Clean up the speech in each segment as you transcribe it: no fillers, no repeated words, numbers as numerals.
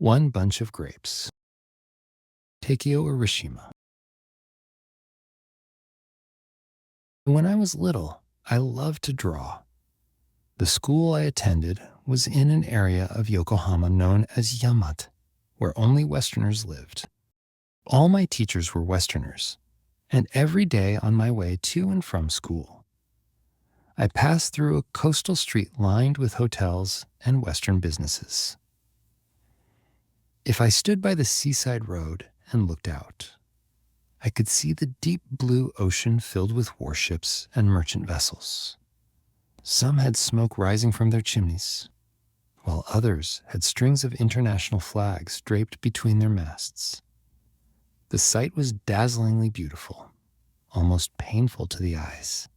One bunch of grapes. Takeo Arishima. When I was little, I loved to draw. The school I attended was in an area of Yokohama known as Yamate, where only Westerners lived. All my teachers were Westerners, and every day on my way to and from school, I passed through a coastal street lined with hotels and Western businesses. If I stood by the seaside road and looked out, I could see the deep blue ocean filled with warships and merchant vessels. Some had smoke rising from their chimneys, while others had strings of international flags draped between their masts. The sight was dazzlingly beautiful, almost painful to the eyes.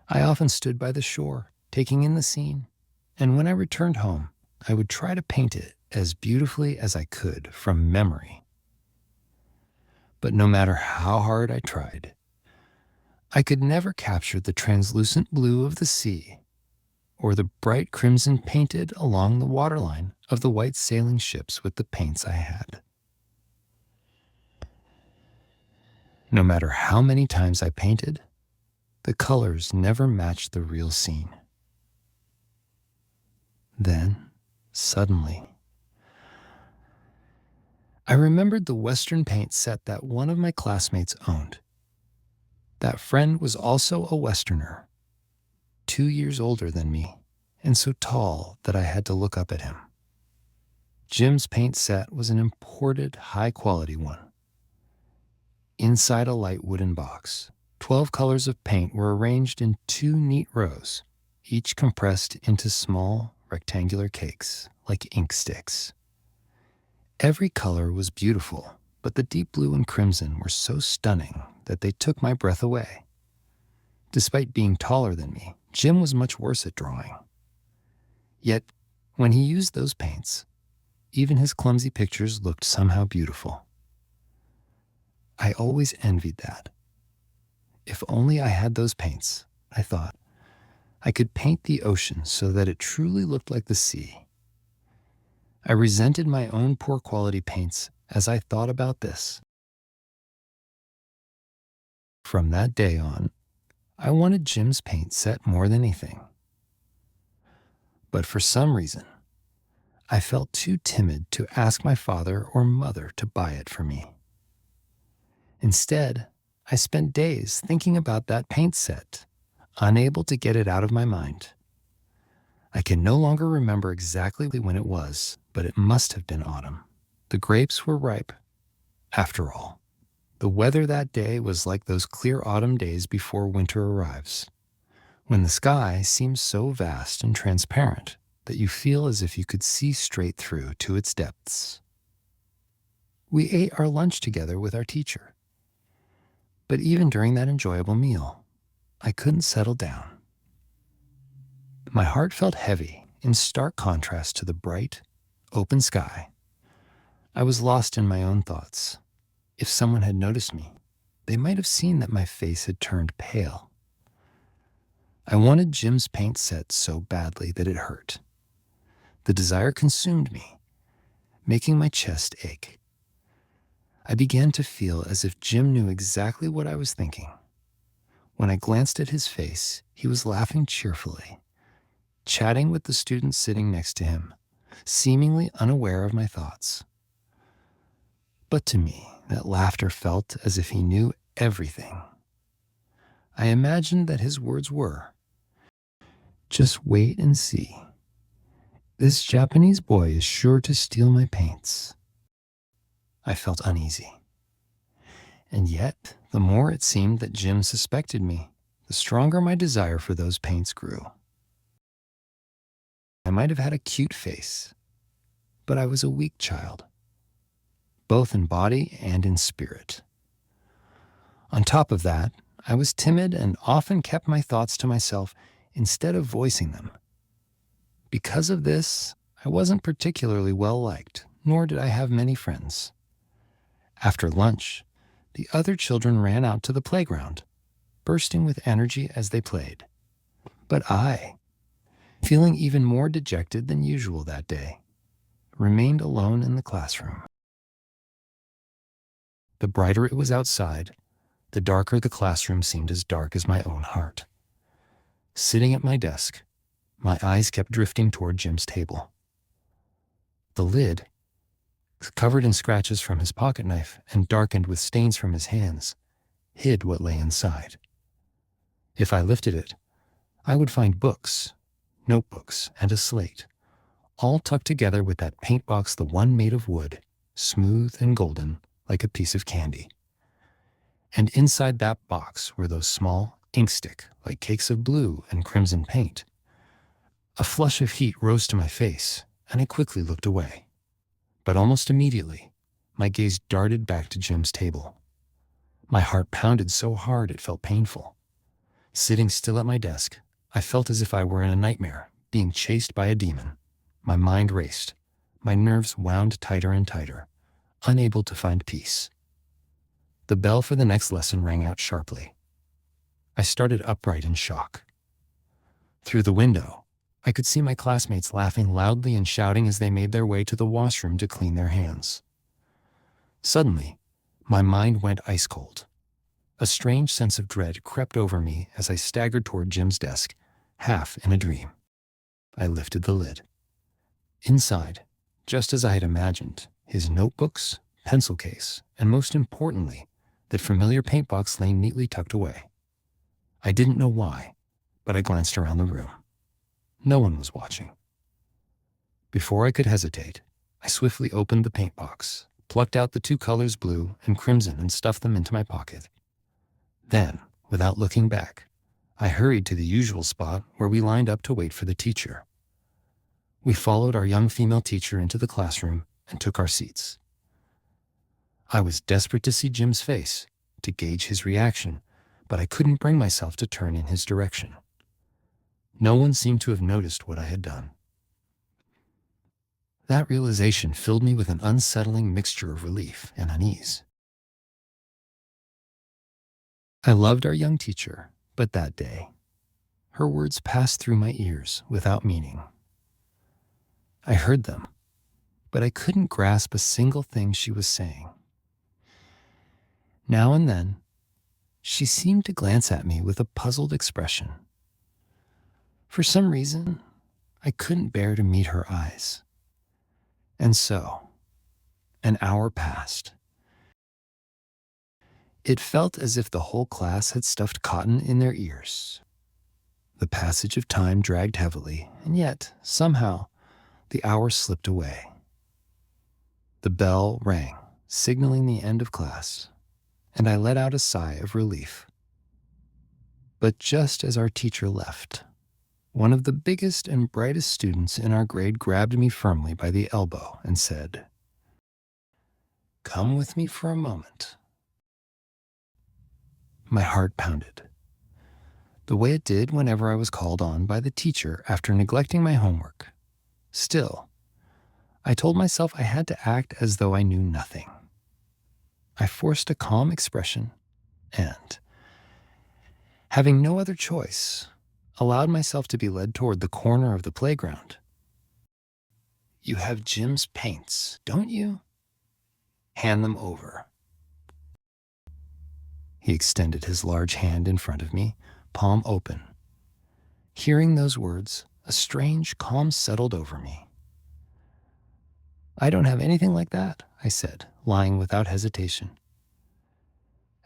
I often stood by the shore, taking in the scene, and when I returned home, I would try to paint it as beautifully as I could from memory. But no matter how hard I tried, I could never capture the translucent blue of the sea or the bright crimson painted along the waterline of the white sailing ships with the paints I had. No matter how many times I painted, the colors never matched the real scene. Then, suddenly, I remembered the Western paint set that one of my classmates owned. That friend was also a Westerner, 2 years older than me, and so tall that I had to look up at him. Jim's paint set was an imported, high-quality one. Inside a light wooden box, 12 colors of paint were arranged in 2 neat rows, each compressed into small, rectangular cakes, like ink sticks. Every color was beautiful, but the deep blue and crimson were so stunning that they took my breath away. Despite being taller than me, Jim was much worse at drawing. Yet, when he used those paints, even his clumsy pictures looked somehow beautiful. I always envied that. If only I had those paints, I thought, I could paint the ocean so that it truly looked like the sea. I resented my own poor quality paints as I thought about this. From that day on, I wanted Jim's paint set more than anything. But for some reason, I felt too timid to ask my father or mother to buy it for me. Instead, I spent days thinking about that paint set, unable to get it out of my mind. I can no longer remember exactly when it was, but it must have been autumn. The grapes were ripe. After all, the weather that day was like those clear autumn days before winter arrives, when the sky seems so vast and transparent that you feel as if you could see straight through to its depths. We ate our lunch together with our teacher. But even during that enjoyable meal, I couldn't settle down. My heart felt heavy in stark contrast to the bright, open sky. I was lost in my own thoughts. If someone had noticed me, they might have seen that my face had turned pale. I wanted Jim's paint set so badly that it hurt. The desire consumed me, making my chest ache. I began to feel as if Jim knew exactly what I was thinking. When I glanced at his face, he was laughing cheerfully, chatting with the students sitting next to him, seemingly unaware of my thoughts. But to me, that laughter felt as if he knew everything. I imagined that his words were, "Just wait and see. This Japanese boy is sure to steal my paints." I felt uneasy. And yet, the more it seemed that Jim suspected me, the stronger my desire for those paints grew. I might have had a cute face, but I was a weak child, both in body and in spirit. On top of that, I was timid and often kept my thoughts to myself instead of voicing them. Because of this, I wasn't particularly well liked, nor did I have many friends. After lunch, the other children ran out to the playground, bursting with energy as they played. But I, feeling even more dejected than usual that day, remained alone in the classroom. The brighter it was outside, the darker the classroom seemed, as dark as my own heart. Sitting at my desk, my eyes kept drifting toward Jim's table. The lid, covered in scratches from his pocket knife and darkened with stains from his hands, hid what lay inside. If I lifted it, I would find books, notebooks, and a slate, all tucked together with that paint box, the one made of wood, smooth and golden like a piece of candy. And inside that box were those small, inkstick like cakes of blue and crimson paint. A flush of heat rose to my face, and I quickly looked away. But almost immediately, my gaze darted back to Jim's table. My heart pounded so hard it felt painful. Sitting still at my desk, I felt as if I were in a nightmare, being chased by a demon. My mind raced. My nerves wound tighter and tighter, unable to find peace. The bell for the next lesson rang out sharply. I started upright in shock. Through the window, I could see my classmates laughing loudly and shouting as they made their way to the washroom to clean their hands. Suddenly, my mind went ice cold. A strange sense of dread crept over me as I staggered toward Jim's desk, half in a dream. I lifted the lid. Inside, just as I had imagined, his notebooks, pencil case, and most importantly, that familiar paint box lay neatly tucked away. I didn't know why, but I glanced around the room. No one was watching. Before I could hesitate, I swiftly opened the paint box, plucked out the two colors blue and crimson, and stuffed them into my pocket. Then, without looking back, I hurried to the usual spot where we lined up to wait for the teacher. We followed our young female teacher into the classroom and took our seats. I was desperate to see Jim's face, to gauge his reaction, but I couldn't bring myself to turn in his direction. No one seemed to have noticed what I had done. That realization filled me with an unsettling mixture of relief and unease. I loved our young teacher, but that day, her words passed through my ears without meaning. I heard them, but I couldn't grasp a single thing she was saying. Now and then, she seemed to glance at me with a puzzled expression. For some reason, I couldn't bear to meet her eyes. And so, an hour passed. It felt as if the whole class had stuffed cotton in their ears. The passage of time dragged heavily, and yet, somehow, the hour slipped away. The bell rang, signaling the end of class, and I let out a sigh of relief. But just as our teacher left, one of the biggest and brightest students in our grade grabbed me firmly by the elbow and said, "Come with me for a moment." My heart pounded, the way it did whenever I was called on by the teacher after neglecting my homework. Still, I told myself I had to act as though I knew nothing. I forced a calm expression and, having no other choice, allowed myself to be led toward the corner of the playground. "You have Jim's paints, don't you? Hand them over." He extended his large hand in front of me, palm open. Hearing those words, a strange calm settled over me. "I don't have anything like that," I said, lying without hesitation.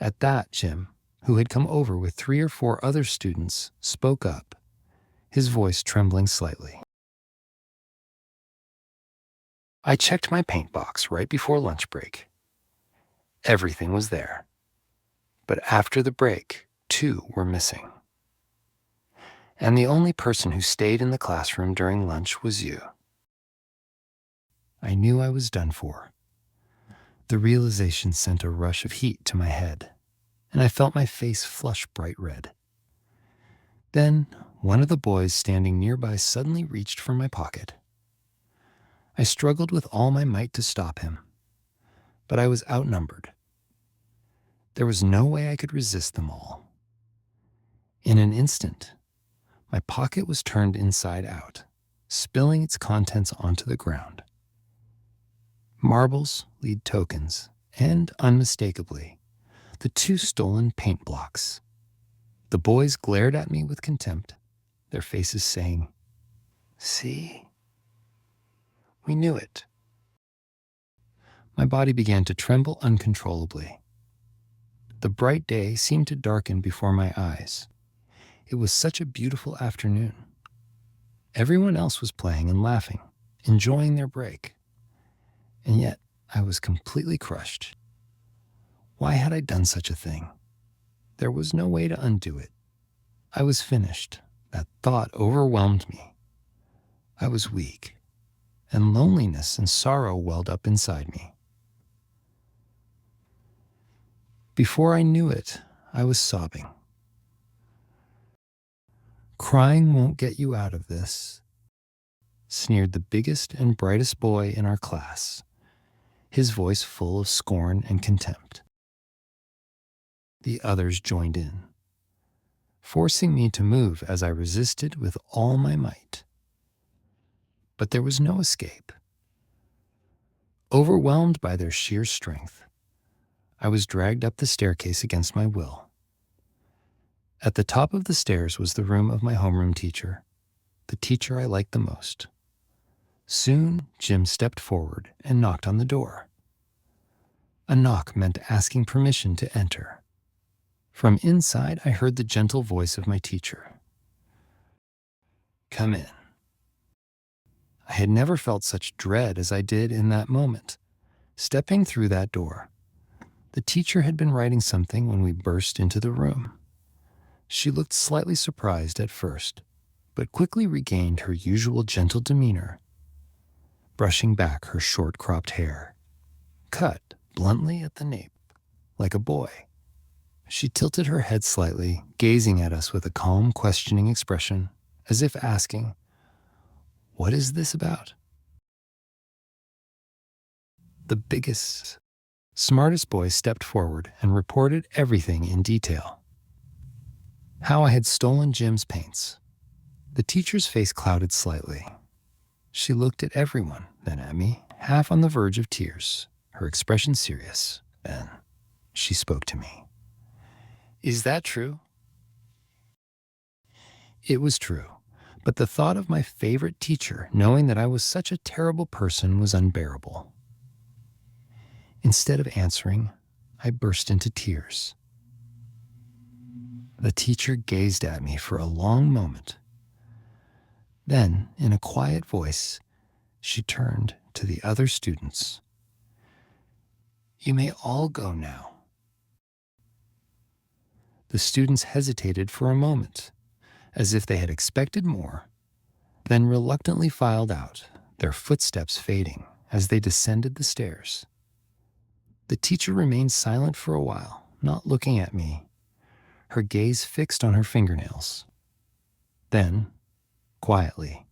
At that, Jim, who had come over with 3 or 4 other students, spoke up, his voice trembling slightly. "I checked my paint box right before lunch break. Everything was there. But after the break, 2 were missing. And the only person who stayed in the classroom during lunch was you." I knew I was done for. The realization sent a rush of heat to my head, and I felt my face flush bright red. Then, one of the boys standing nearby suddenly reached for my pocket. I struggled with all my might to stop him, but I was outnumbered. There was no way I could resist them all. In an instant, my pocket was turned inside out, spilling its contents onto the ground. Marbles lead tokens, and unmistakably, the 2 stolen paint blocks. The boys glared at me with contempt, their faces saying, "See? We knew it." My body began to tremble uncontrollably. The bright day seemed to darken before my eyes. It was such a beautiful afternoon. Everyone else was playing and laughing, enjoying their break. And yet, I was completely crushed. Why had I done such a thing? There was no way to undo it. I was finished. That thought overwhelmed me. I was weak, and loneliness and sorrow welled up inside me. Before I knew it, I was sobbing. "Crying won't get you out of this," sneered the biggest and brightest boy in our class, his voice full of scorn and contempt. The others joined in, forcing me to move as I resisted with all my might. But there was no escape. Overwhelmed by their sheer strength, I was dragged up the staircase against my will. At the top of the stairs was the room of my homeroom teacher, the teacher I liked the most. Soon, Jim stepped forward and knocked on the door. A knock meant asking permission to enter. From inside, I heard the gentle voice of my teacher. "Come in." I had never felt such dread as I did in that moment. Stepping through that door, the teacher had been writing something when we burst into the room. She looked slightly surprised at first, but quickly regained her usual gentle demeanor, brushing back her short-cropped hair, cut bluntly at the nape, like a boy. She tilted her head slightly, gazing at us with a calm, questioning expression, as if asking, "What is this about?" The biggest, smartest boy stepped forward and reported everything in detail. How I had stolen Jim's paints. The teacher's face clouded slightly. She looked at everyone, then at me, half on the verge of tears, her expression serious. Then she spoke to me. "Is that true?" It was true, but the thought of my favorite teacher knowing that I was such a terrible person was unbearable. Instead of answering, I burst into tears. The teacher gazed at me for a long moment. Then, in a quiet voice, she turned to the other students. "You may all go now." The students hesitated for a moment, as if they had expected more, then reluctantly filed out, their footsteps fading as they descended the stairs. The teacher remained silent for a while, not looking at me, her gaze fixed on her fingernails. Then, quietly,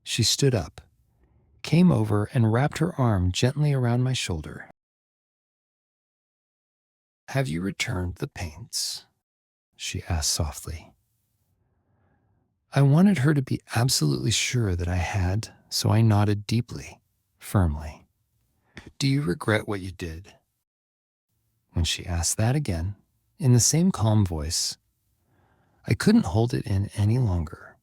she stood up, came over and wrapped her arm gently around my shoulder. "Have you returned the paints?" she asked softly. I wanted her to be absolutely sure that I had, so I nodded deeply, firmly. "Do you regret what you did?" When she asked that again, in the same calm voice, I couldn't hold it in any longer.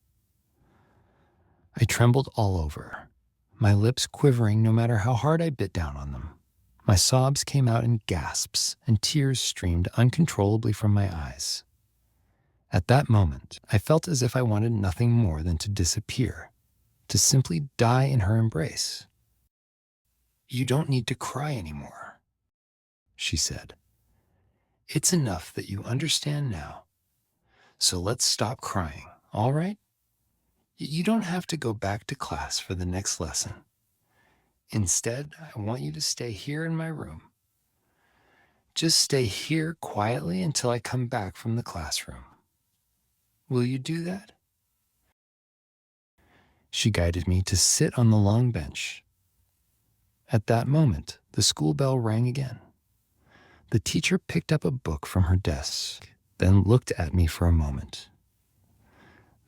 I trembled all over, my lips quivering no matter how hard I bit down on them. My sobs came out in gasps, and tears streamed uncontrollably from my eyes. At that moment, I felt as if I wanted nothing more than to disappear, to simply die in her embrace. "You don't need to cry anymore," she said. "It's enough that you understand now. So let's stop crying, all right? You don't have to go back to class for the next lesson. Instead, I want you to stay here in my room. Just stay here quietly until I come back from the classroom. Will you do that?" She guided me to sit on the long bench. At that moment, the school bell rang again. The teacher picked up a book from her desk, then looked at me for a moment.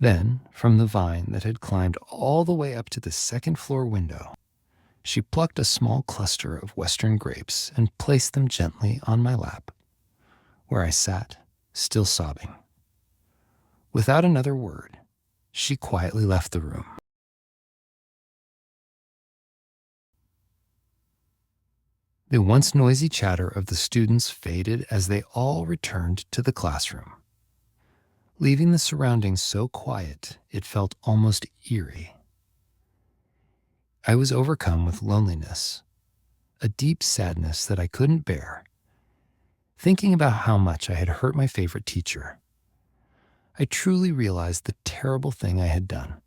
Then, from the vine that had climbed all the way up to the second-floor window, She plucked a small cluster of Western grapes and placed them gently on my lap, where I sat, still sobbing. Without another word, she quietly left the room. The once noisy chatter of the students faded as they all returned to the classroom, leaving the surroundings so quiet it felt almost eerie. I was overcome with loneliness, a deep sadness that I couldn't bear, thinking about how much I had hurt my favorite teacher. I truly realized the terrible thing I had done.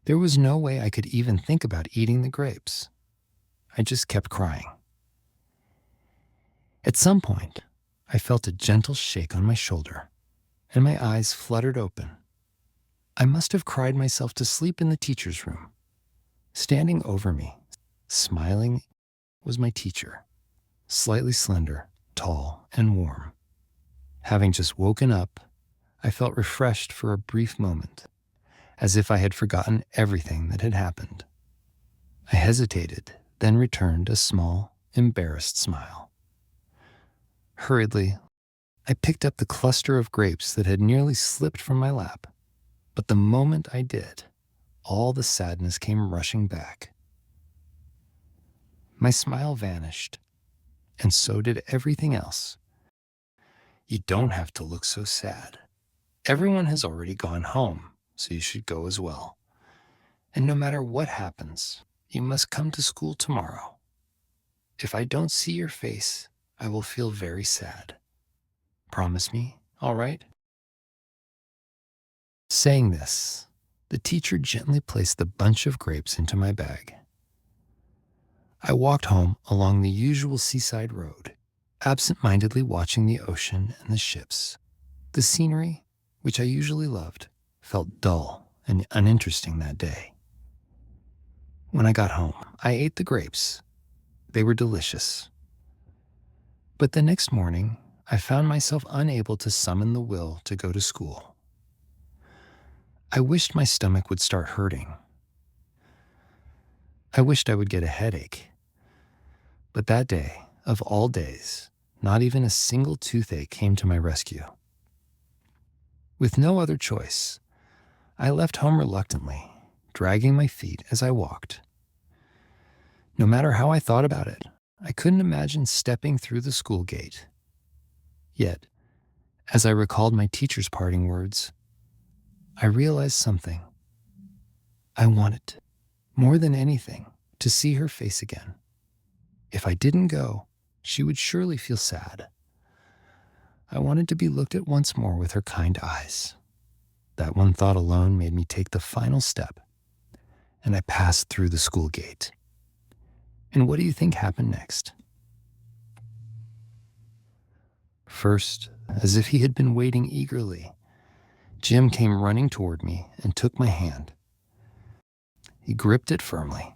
There was no way I could even think about eating the grapes. I just kept crying. At some point, I felt a gentle shake on my shoulder, and my eyes fluttered open. I must have cried myself to sleep in the teacher's room. Standing over me, smiling, was my teacher, slightly slender, tall, and warm. Having just woken up, I felt refreshed for a brief moment, as if I had forgotten everything that had happened. I hesitated, then returned a small, embarrassed smile. Hurriedly, I picked up the cluster of grapes that had nearly slipped from my lap. But the moment I did, all the sadness came rushing back. My smile vanished, and so did everything else. You don't have to look so sad. Everyone has already gone home, so you should go as well. And no matter what happens, you must come to school tomorrow. If I don't see your face, I will feel very sad. Promise me, all right? Saying this, the teacher gently placed the bunch of grapes into my bag. I walked home along the usual seaside road, absent-mindedly watching the ocean and the ships. The scenery, which I usually loved, felt dull and uninteresting that day. When I got home, I ate the grapes. They were delicious. But the next morning, I found myself unable to summon the will to go to school. I wished my stomach would start hurting. I wished I would get a headache. But that day, of all days, not even a single toothache came to my rescue. With no other choice, I left home reluctantly, dragging my feet as I walked. No matter how I thought about it, I couldn't imagine stepping through the school gate. Yet, as I recalled my teacher's parting words, I realized something. I wanted, more than anything, to see her face again. If I didn't go, she would surely feel sad. I wanted to be looked at once more with her kind eyes. That one thought alone made me take the final step, and I passed through the school gate. And what do you think happened next? First, as if he had been waiting eagerly, Jim came running toward me and took my hand. He gripped it firmly,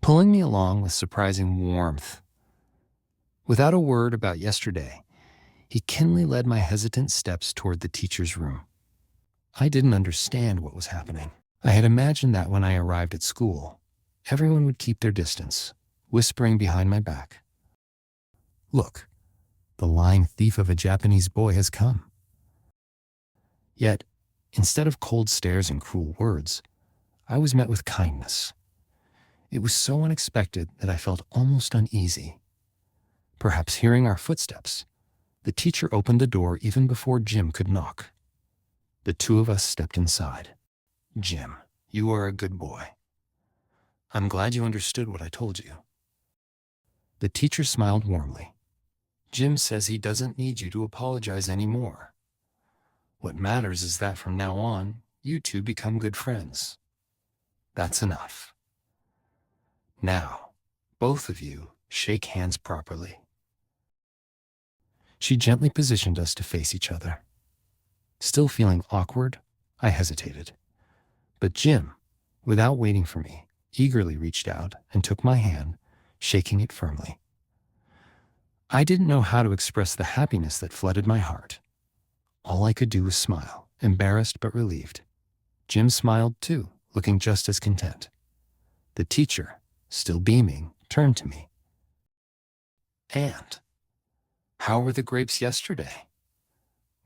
pulling me along with surprising warmth. Without a word about yesterday, he kindly led my hesitant steps toward the teacher's room. I didn't understand what was happening. I had imagined that when I arrived at school, everyone would keep their distance, whispering behind my back, "Look, the lying thief of a Japanese boy has come." Yet, instead of cold stares and cruel words, I was met with kindness. It was so unexpected that I felt almost uneasy. Perhaps hearing our footsteps, the teacher opened the door even before Jim could knock. The two of us stepped inside. "Jim, you are a good boy. I'm glad you understood what I told you." The teacher smiled warmly. "Jim says he doesn't need you to apologize anymore. What matters is that from now on, you two become good friends. That's enough. Now, both of you shake hands properly." She gently positioned us to face each other. Still feeling awkward, I hesitated. But Jim, without waiting for me, eagerly reached out and took my hand, shaking it firmly. I didn't know how to express the happiness that flooded my heart. All I could do was smile, embarrassed but relieved. Jim smiled too, looking just as content. The teacher, still beaming, turned to me. "Aunt, how were the grapes yesterday?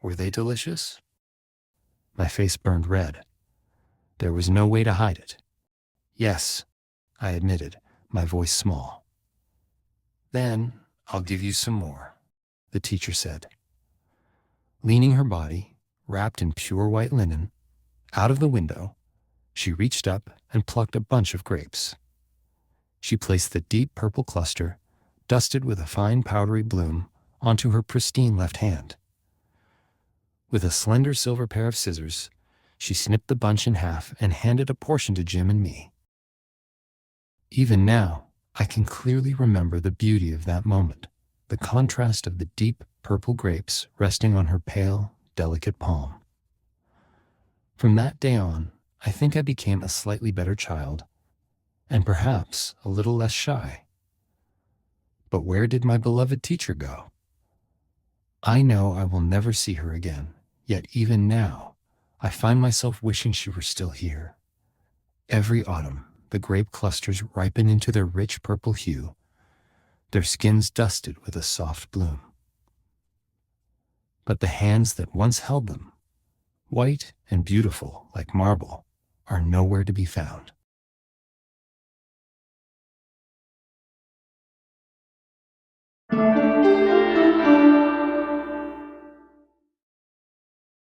Were they delicious?" My face burned red. There was no way to hide it. "Yes," I admitted, my voice small. "Then I'll give you some more," the teacher said. Leaning her body, wrapped in pure white linen, out of the window, she reached up and plucked a bunch of grapes. She placed the deep purple cluster, dusted with a fine powdery bloom, onto her pristine left hand. With a slender silver pair of scissors, she snipped the bunch in half and handed a portion to Jim and me. Even now, I can clearly remember the beauty of that moment, the contrast of the deep purple grapes resting on her pale, delicate palm. From that day on, I think I became a slightly better child, and perhaps a little less shy. But where did my beloved teacher go? I know I will never see her again, yet even now, I find myself wishing she were still here. Every autumn, the grape clusters ripen into their rich purple hue, their skins dusted with a soft bloom. But the hands that once held them, white and beautiful like marble, are nowhere to be found.